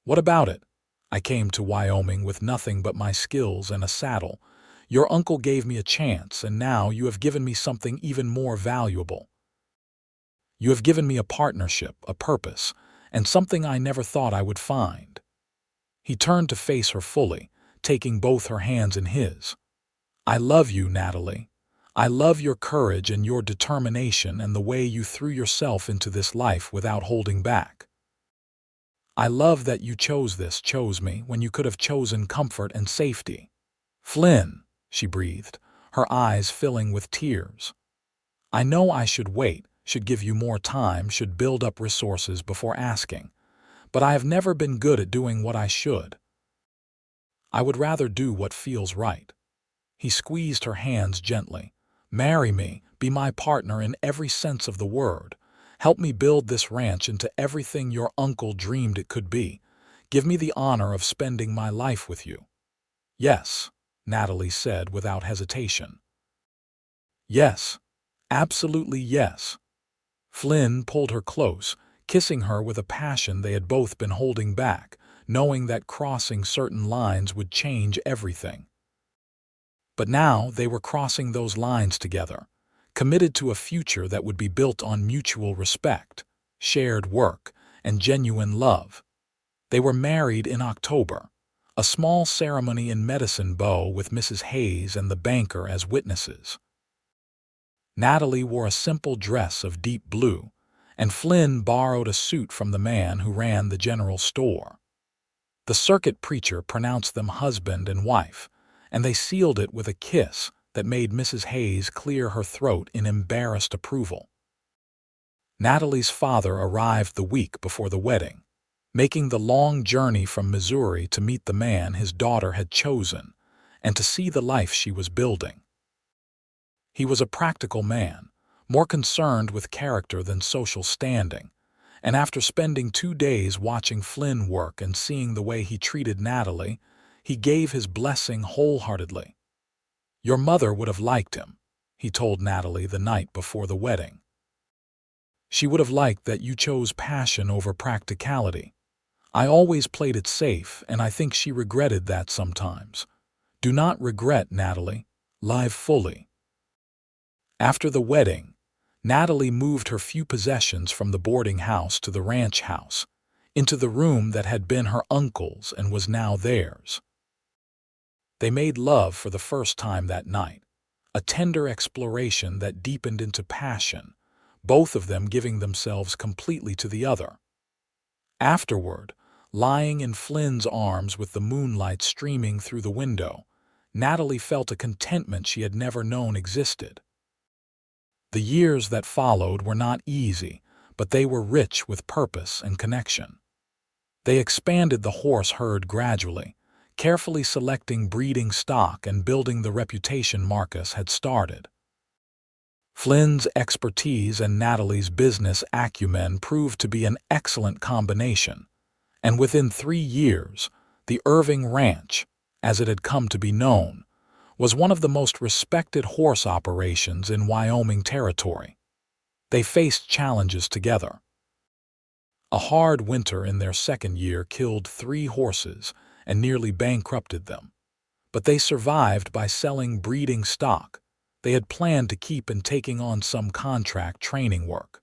"What about it? I came to Wyoming with nothing but my skills and a saddle. Your uncle gave me a chance, and now you have given me something even more valuable. You have given me a partnership, a purpose, and something I never thought I would find." He turned to face her fully, taking both her hands in his. "I love you, Natalie. I love your courage and your determination and the way you threw yourself into this life without holding back. I love that you chose me, when you could have chosen comfort and safety." "Flynn," she breathed, her eyes filling with tears. "I know I should wait, should give you more time, should build up resources before asking, but I have never been good at doing what I should. I would rather do what feels right." He squeezed her hands gently. "Marry me, be my partner in every sense of the word. Help me build this ranch into everything your uncle dreamed it could be. Give me the honor of spending my life with you." "Yes," Natalie said without hesitation. "Yes, absolutely yes." Flynn pulled her close, kissing her with a passion they had both been holding back, knowing that crossing certain lines would change everything. But now they were crossing those lines together, committed to a future that would be built on mutual respect, shared work, and genuine love. They were married in October, a small ceremony in Medicine Bow with Mrs. Hayes and the banker as witnesses. Natalie wore a simple dress of deep blue, and Flynn borrowed a suit from the man who ran the general store. The circuit preacher pronounced them husband and wife, and they sealed it with a kiss that made Mrs. Hayes clear her throat in embarrassed approval. Natalie's father arrived the week before the wedding, making the long journey from Missouri to meet the man his daughter had chosen and to see the life she was building. He was a practical man, more concerned with character than social standing, and after spending 2 days watching Flynn work and seeing the way he treated Natalie, he gave his blessing wholeheartedly. "Your mother would have liked him," he told Natalie the night before the wedding. "She would have liked that you chose passion over practicality. I always played it safe, and I think she regretted that sometimes. Do not regret, Natalie. Live fully." After the wedding, Natalie moved her few possessions from the boarding house to the ranch house, into the room that had been her uncle's and was now theirs. They made love for the first time that night, a tender exploration that deepened into passion, both of them giving themselves completely to the other. Afterward, lying in Flynn's arms with the moonlight streaming through the window, Natalie felt a contentment she had never known existed. The years that followed were not easy, but they were rich with purpose and connection. They expanded the horse herd gradually, carefully selecting breeding stock and building the reputation Marcus had started. Flynn's expertise and Natalie's business acumen proved to be an excellent combination, and within 3 years, the Irving Ranch, as it had come to be known, was one of the most respected horse operations in Wyoming territory. They faced challenges together. A hard winter in their second year killed 3 horses and nearly bankrupted them, but they survived by selling breeding stock they had planned to keep and taking on some contract training work.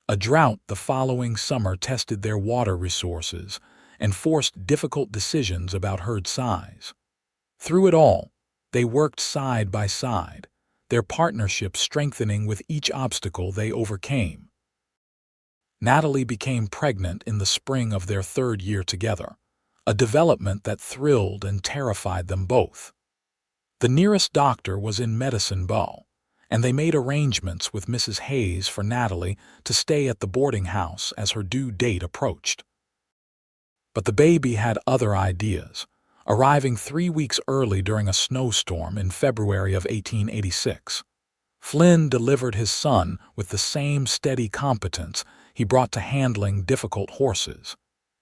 A drought the following summer tested their water resources and forced difficult decisions about herd size. Through it all, they worked side by side, their partnership strengthening with each obstacle they overcame. Natalie became pregnant in the spring of their 3rd year together, a development that thrilled and terrified them both. The nearest doctor was in Medicine Bow, and they made arrangements with Mrs. Hayes for Natalie to stay at the boarding house as her due date approached. But the baby had other ideas, arriving 3 weeks early during a snowstorm in February of 1886. Flynn delivered his son with the same steady competence he brought to handling difficult horses,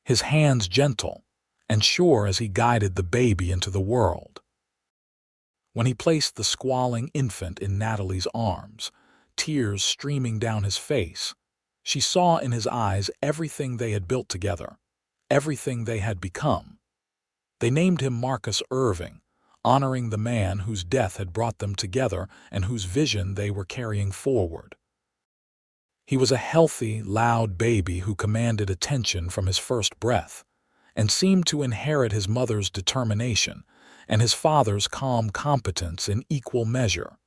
his hands gentle and sure as he guided the baby into the world. When he placed the squalling infant in Natalie's arms, tears streaming down his face, she saw in his eyes everything they had built together, everything they had become. They named him Marcus Irving, honoring the man whose death had brought them together and whose vision they were carrying forward. He was a healthy, loud baby who commanded attention from his first breath, and seemed to inherit his mother's determination and his father's calm competence in equal measure.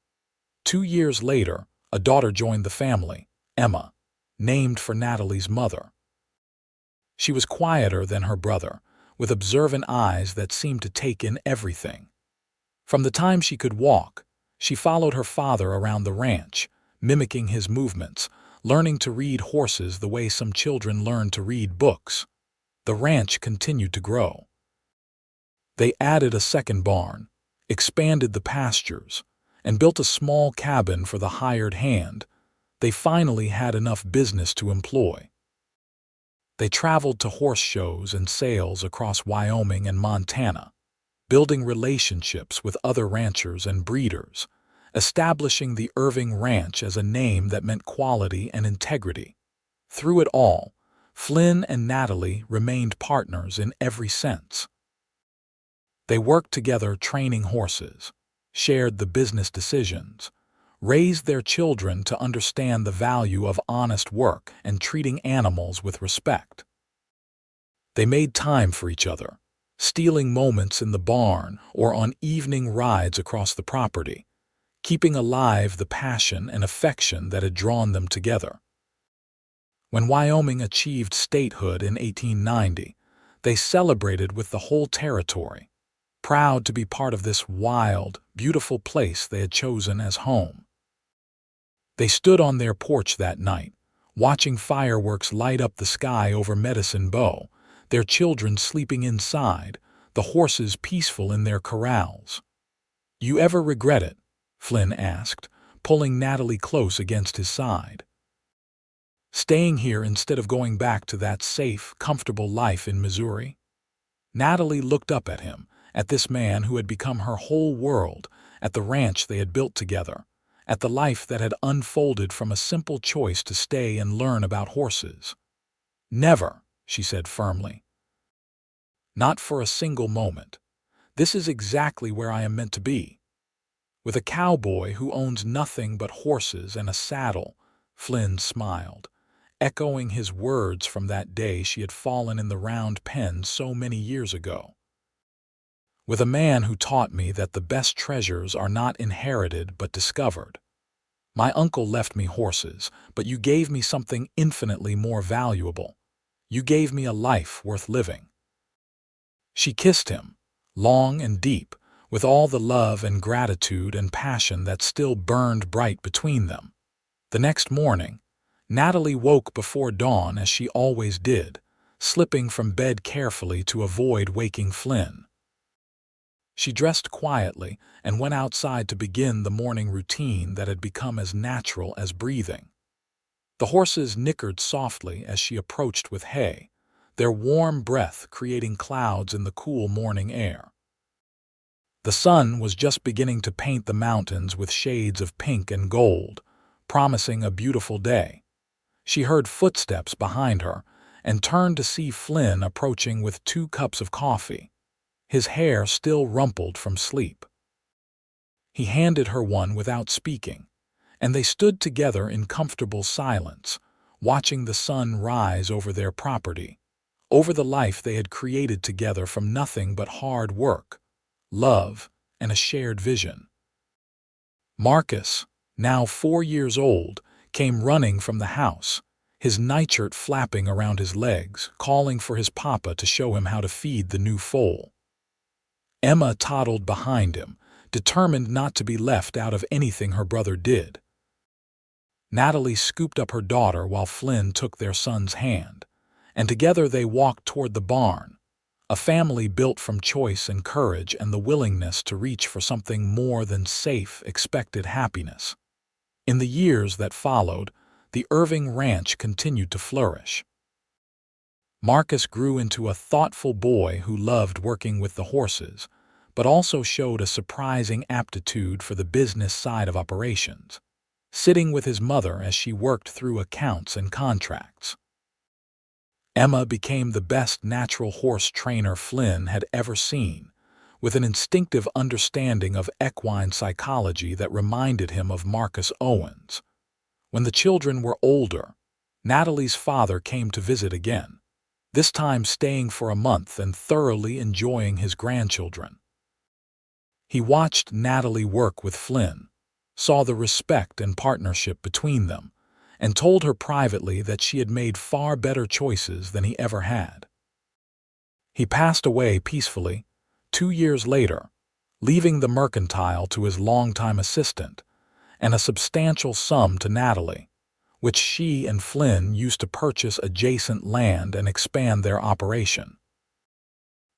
2 years later, a daughter joined the family, Emma, named for Natalie's mother. She was quieter than her brother, with observant eyes that seemed to take in everything. From the time she could walk, she followed her father around the ranch, mimicking his movements, learning to read horses the way some children learn to read books. The ranch continued to grow. They added a second barn, expanded the pastures, and built a small cabin for the hired hand. They finally had enough business to employ. They traveled to horse shows and sales across Wyoming and Montana, building relationships with other ranchers and breeders, establishing the Irving Ranch as a name that meant quality and integrity. Through it all, Flynn and Natalie remained partners in every sense. They worked together training horses, shared the business decisions, raised their children to understand the value of honest work and treating animals with respect. They made time for each other, stealing moments in the barn or on evening rides across the property, keeping alive the passion and affection that had drawn them together. When Wyoming achieved statehood in 1890, they celebrated with the whole territory, proud to be part of this wild, beautiful place they had chosen as home. They stood on their porch that night, watching fireworks light up the sky over Medicine Bow, their children sleeping inside, the horses peaceful in their corrals. "You ever regret it?" Flynn asked, pulling Natalie close against his side. "Staying here instead of going back to that safe, comfortable life in Missouri?" Natalie looked up at him, at this man who had become her whole world, at the ranch they had built together, at the life that had unfolded from a simple choice to stay and learn about horses. "Never," she said firmly. "Not for a single moment. This is exactly where I am meant to be." With a cowboy who owns nothing but horses and a saddle, Flynn smiled, echoing his words from that day she had fallen in the round pen so many years ago. "With a man who taught me that the best treasures are not inherited but discovered. My uncle left me horses, but you gave me something infinitely more valuable. You gave me a life worth living." She kissed him, long and deep, with all the love and gratitude and passion that still burned bright between them. The next morning, Natalie woke before dawn as she always did, slipping from bed carefully to avoid waking Flynn. She dressed quietly and went outside to begin the morning routine that had become as natural as breathing. The horses nickered softly as she approached with hay, their warm breath creating clouds in the cool morning air. The sun was just beginning to paint the mountains with shades of pink and gold, promising a beautiful day. She heard footsteps behind her and turned to see Flynn approaching with 2 cups of coffee, his hair still rumpled from sleep. He handed her one without speaking, and they stood together in comfortable silence, watching the sun rise over their property, over the life they had created together from nothing but hard work, love, and a shared vision. Marcus, now 4 years old, came running from the house, his nightshirt flapping around his legs, calling for his papa to show him how to feed the new foal. Emma toddled behind him, determined not to be left out of anything her brother did. Natalie scooped up her daughter while Flynn took their son's hand, and together they walked toward the barn, A family built from choice and courage and the willingness to reach for something more than safe, expected happiness. In the years that followed, the Irving Ranch continued to flourish. Marcus grew into a thoughtful boy who loved working with the horses, but also showed a surprising aptitude for the business side of operations, sitting with his mother as she worked through accounts and contracts. Emma became the best natural horse trainer Flynn had ever seen, with an instinctive understanding of equine psychology that reminded him of Marcus Owens. When the children were older, Natalie's father came to visit again, this time staying for a month and thoroughly enjoying his grandchildren. He watched Natalie work with Flynn, saw the respect and partnership between them, and told her privately that she had made far better choices than he ever had. He passed away peacefully 2 years later, leaving the mercantile to his longtime assistant and a substantial sum to Natalie, which she and Flynn used to purchase adjacent land and expand their operation.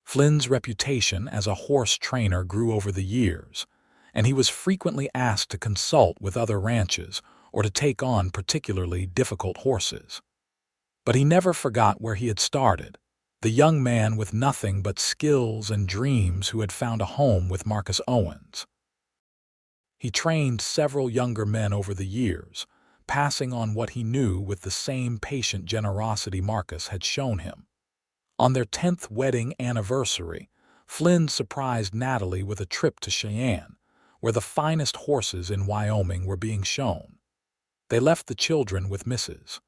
Flynn's reputation as a horse trainer grew over the years, and he was frequently asked to consult with other ranches or to take on particularly difficult horses. But he never forgot where he had started, the young man with nothing but skills and dreams who had found a home with Marcus Owens. He trained several younger men over the years, passing on what he knew with the same patient generosity Marcus had shown him. On their 10th wedding anniversary, Flynn surprised Natalie with a trip to Cheyenne, where the finest horses in Wyoming were being shown. They left the children with Mrs.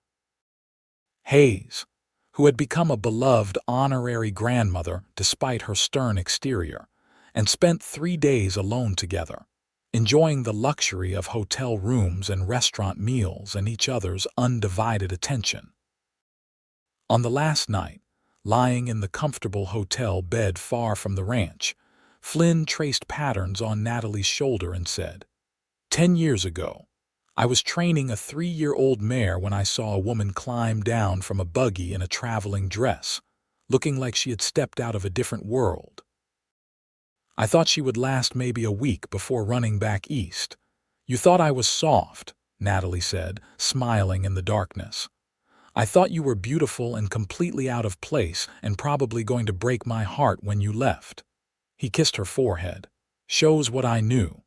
Hayes, who had become a beloved honorary grandmother despite her stern exterior, and spent 3 days alone together, enjoying the luxury of hotel rooms and restaurant meals and each other's undivided attention. On the last night, lying in the comfortable hotel bed far from the ranch, Flynn traced patterns on Natalie's shoulder and said, "10 years ago, I was training a 3-year-old mare when I saw a woman climb down from a buggy in a traveling dress, looking like she had stepped out of a different world. I thought she would last maybe a week before running back east. You thought I was soft," Natalie said, smiling in the darkness. "I thought you were beautiful and completely out of place and probably going to break my heart when you left." He kissed her forehead. "Shows what I knew.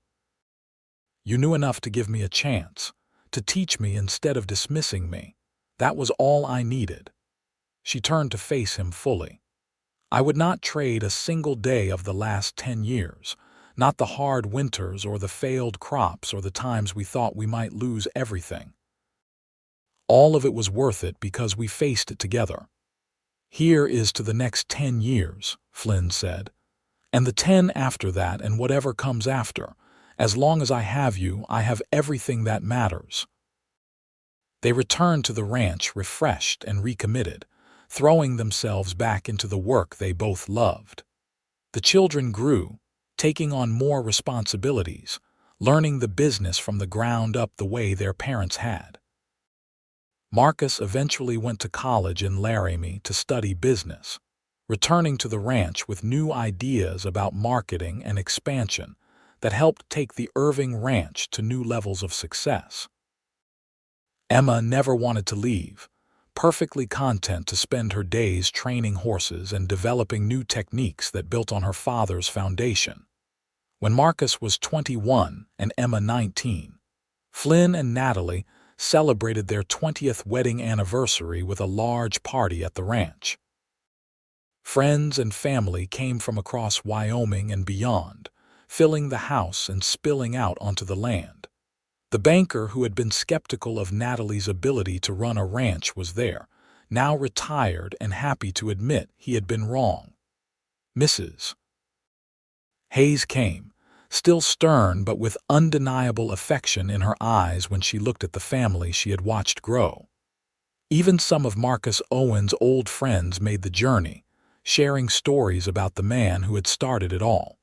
You knew enough to give me a chance, to teach me instead of dismissing me. That was all I needed." She turned to face him fully. "I would not trade a single day of the last 10 years, not the hard winters or the failed crops or the times we thought we might lose everything. All of it was worth it because we faced it together. Here is to the next 10 years, Flynn said, and the 10 after that and whatever comes after. As long as I have you, I have everything that matters." They returned to the ranch refreshed and recommitted, throwing themselves back into the work they both loved. The children grew, taking on more responsibilities, learning the business from the ground up the way their parents had. Marcus eventually went to college in Laramie to study business, returning to the ranch with new ideas about marketing and expansion that helped take the Irving Ranch to new levels of success. Emma never wanted to leave, perfectly content to spend her days training horses and developing new techniques that built on her father's foundation. When Marcus was 21 and Emma 19, Flynn and Natalie celebrated their 20th wedding anniversary with a large party at the ranch. Friends and family came from across Wyoming and beyond, filling the house and spilling out onto the land. The banker who had been skeptical of Natalie's ability to run a ranch was there, now retired and happy to admit he had been wrong. Mrs. Hayes came, still stern but with undeniable affection in her eyes when she looked at the family she had watched grow. Even some of Marcus Owens' old friends made the journey, sharing stories about the man who had started it all.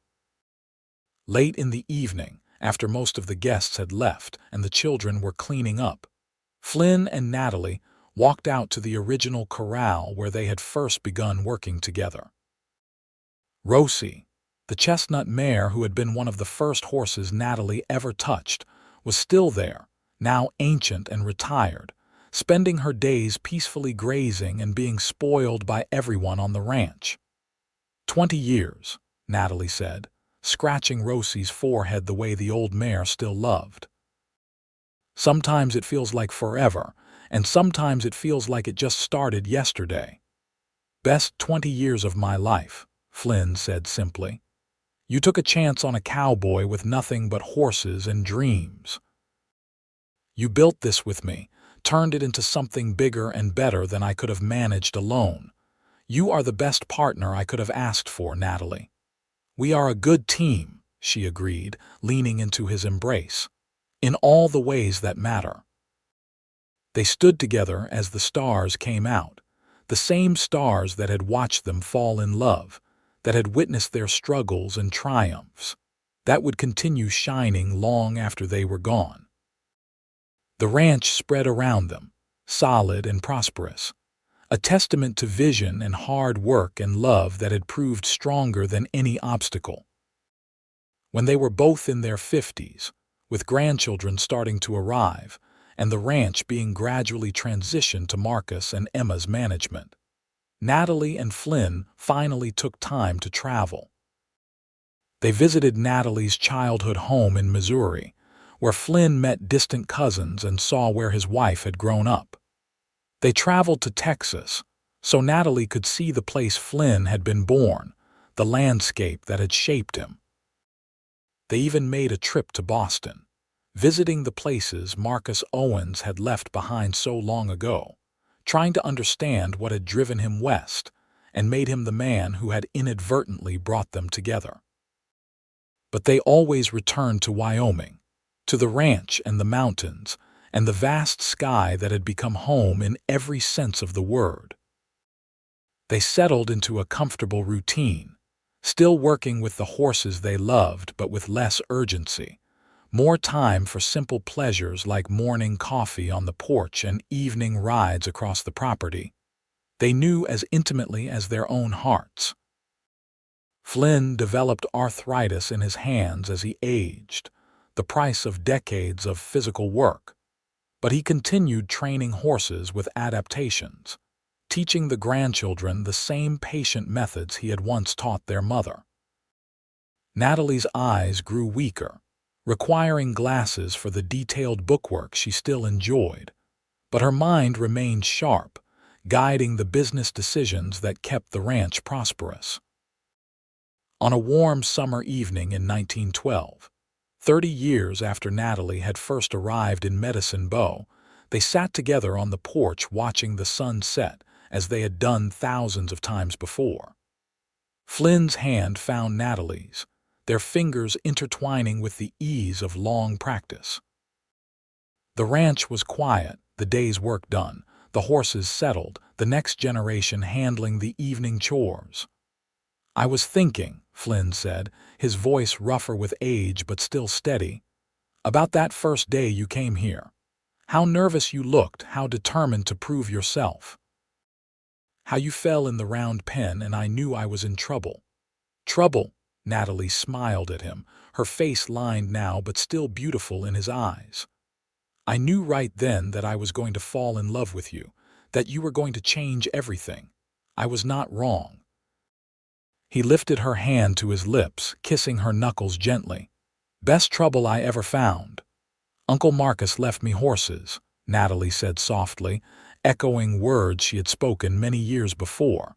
Late in the evening, after most of the guests had left and the children were cleaning up, Flynn and Natalie walked out to the original corral where they had first begun working together. Rosie, the chestnut mare who had been one of the first horses Natalie ever touched, was still there, now ancient and retired, spending her days peacefully grazing and being spoiled by everyone on the ranch. 20 years, Natalie said, scratching Rosie's forehead the way the old mare still loved. Sometimes it feels like forever, and sometimes it feels like it just started yesterday. Best 20 years of my life, Flynn said simply. You took a chance on a cowboy with nothing but horses and dreams. You built this with me, turned it into something bigger and better than I could have managed alone. You are the best partner I could have asked for, Natalie. We are a good team, she agreed, leaning into his embrace. In all the ways that matter. They stood together as the stars came out, the same stars that had watched them fall in love, that had witnessed their struggles and triumphs, that would continue shining long after they were gone. The ranch spread around them, solid and prosperous, a testament to vision and hard work and love that had proved stronger than any obstacle. When they were both in their 50s, with grandchildren starting to arrive, and the ranch being gradually transitioned to Marcus and Emma's management, Natalie and Flynn finally took time to travel. They visited Natalie's childhood home in Missouri, where Flynn met distant cousins and saw where his wife had grown up. They traveled to Texas, so Natalie could see the place Flynn had been born, the landscape that had shaped him. They even made a trip to Boston, visiting the places Marcus Owens had left behind so long ago, trying to understand what had driven him west and made him the man who had inadvertently brought them together. But they always returned to Wyoming, to the ranch and the mountains, and the vast sky that had become home in every sense of the word. They settled into a comfortable routine, still working with the horses they loved but with less urgency, more time for simple pleasures like morning coffee on the porch and evening rides across the property. They knew as intimately as their own hearts. Flynn developed arthritis in his hands as he aged, the price of decades of physical work, but he continued training horses with adaptations, teaching the grandchildren the same patient methods he had once taught their mother. Natalie's eyes grew weaker, requiring glasses for the detailed bookwork she still enjoyed, but her mind remained sharp, guiding the business decisions that kept the ranch prosperous. On a warm summer evening in 1912, 30 years after Natalie had first arrived in Medicine Bow, they sat together on the porch watching the sun set as they had done thousands of times before. Flynn's hand found Natalie's, their fingers intertwining with the ease of long practice. The ranch was quiet, the day's work done, the horses settled, the next generation handling the evening chores. I was thinking, Flynn said, his voice rougher with age but still steady, about that first day you came here. How nervous you looked, how determined to prove yourself. How you fell in the round pen and I knew I was in trouble. Trouble, Natalie smiled at him, her face lined now but still beautiful in his eyes. I knew right then that I was going to fall in love with you, that you were going to change everything. I was not wrong. He lifted her hand to his lips, kissing her knuckles gently. Best trouble I ever found. Uncle Marcus left me horses, Natalie said softly, echoing words she had spoken many years before.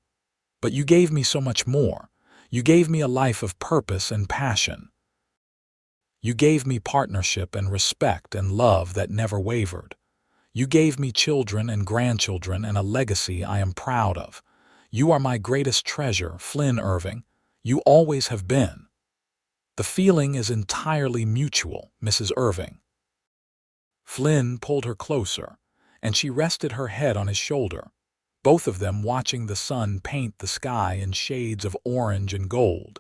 But you gave me so much more. You gave me a life of purpose and passion. You gave me partnership and respect and love that never wavered. You gave me children and grandchildren and a legacy I am proud of. You are my greatest treasure, Flynn Irving. You always have been. The feeling is entirely mutual, Mrs. Irving. Flynn pulled her closer, and she rested her head on his shoulder, both of them watching the sun paint the sky in shades of orange and gold,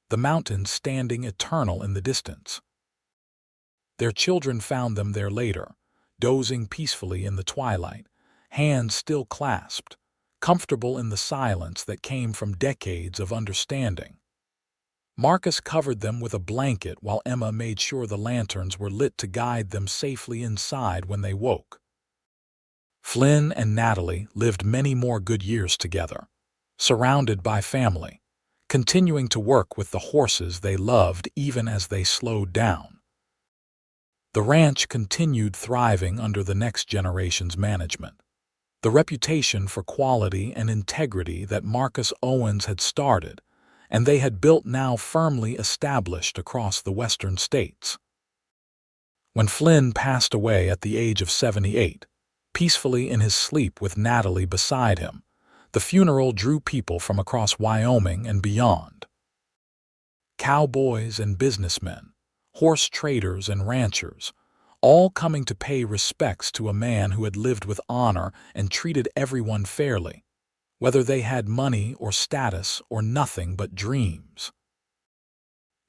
the mountains standing eternal in the distance. Their children found them there later, dozing peacefully in the twilight, hands still clasped, comfortable in the silence that came from decades of understanding. Marcus covered them with a blanket while Emma made sure the lanterns were lit to guide them safely inside when they woke. Flynn and Natalie lived many more good years together, surrounded by family, continuing to work with the horses they loved even as they slowed down. The ranch continued thriving under the next generation's management. The reputation for quality and integrity that Marcus Owens had started and they had built now firmly established across the western states. When Flynn passed away at the age of 78, peacefully in his sleep with Natalie beside him, the funeral drew people from across Wyoming and beyond. Cowboys and businessmen, horse traders and ranchers, all coming to pay respects to a man who had lived with honor and treated everyone fairly, whether they had money or status or nothing but dreams.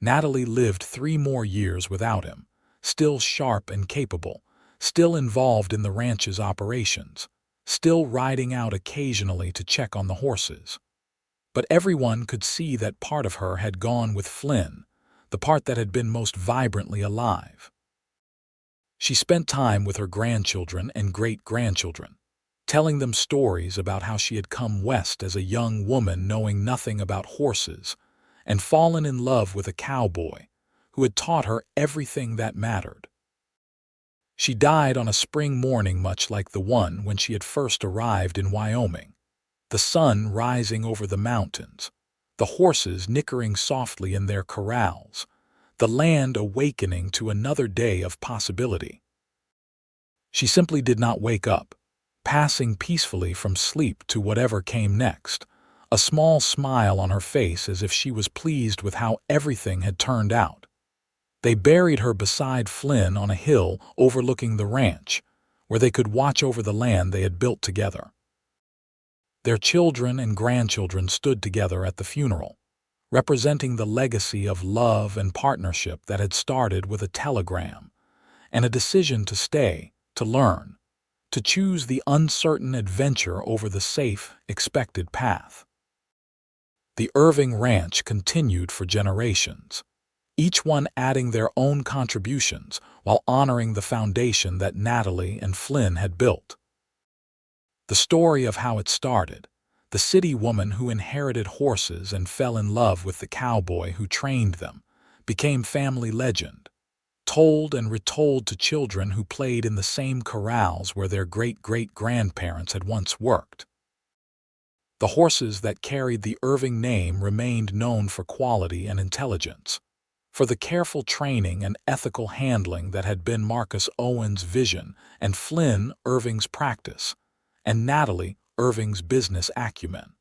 Natalie lived 3 more years without him, still sharp and capable, still involved in the ranch's operations, still riding out occasionally to check on the horses. But everyone could see that part of her had gone with Flynn, the part that had been most vibrantly alive. She spent time with her grandchildren and great-grandchildren, telling them stories about how she had come west as a young woman knowing nothing about horses and fallen in love with a cowboy who had taught her everything that mattered. She died on a spring morning much like the one when she had first arrived in Wyoming, the sun rising over the mountains, the horses nickering softly in their corrals, the land awakening to another day of possibility. She simply did not wake up, passing peacefully from sleep to whatever came next, a small smile on her face as if she was pleased with how everything had turned out. They buried her beside Flynn on a hill overlooking the ranch, where they could watch over the land they had built together. Their children and grandchildren stood together at the funeral, representing the legacy of love and partnership that had started with a telegram and a decision to stay, to learn, to choose the uncertain adventure over the safe, expected path. The Irving Ranch continued for generations, each one adding their own contributions while honoring the foundation that Natalie and Flynn had built. The story of how it started, the city woman who inherited horses and fell in love with the cowboy who trained them, became family legend, told and retold to children who played in the same corrals where their great-great-grandparents had once worked. The horses that carried the Irving name remained known for quality and intelligence, for the careful training and ethical handling that had been Marcus Owens' vision and Flynn Irving's practice, and Natalie Irving's business acumen.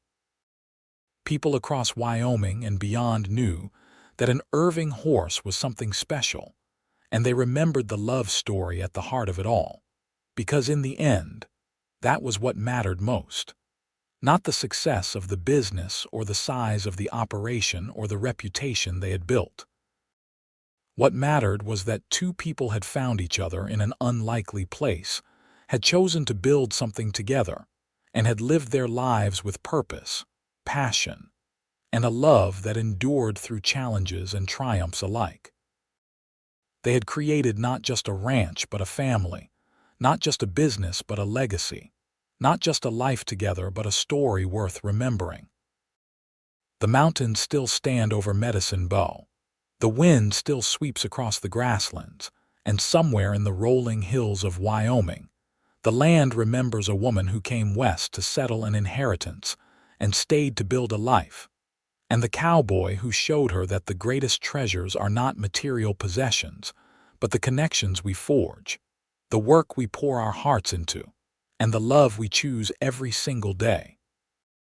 People across Wyoming and beyond knew that an Irving horse was something special, and they remembered the love story at the heart of it all, because in the end, that was what mattered most. Not the success of the business or the size of the operation or the reputation they had built. What mattered was that 2 people had found each other in an unlikely place, had chosen to build something together, and had lived their lives with purpose, passion, and a love that endured through challenges and triumphs alike. They had created not just a ranch but a family, not just a business but a legacy, not just a life together but a story worth remembering. The mountains still stand over Medicine Bow. The wind still sweeps across the grasslands, and somewhere in the rolling hills of Wyoming, the land remembers a woman who came west to settle an inheritance and stayed to build a life, and the cowboy who showed her that the greatest treasures are not material possessions, but the connections we forge, the work we pour our hearts into, and the love we choose every single day.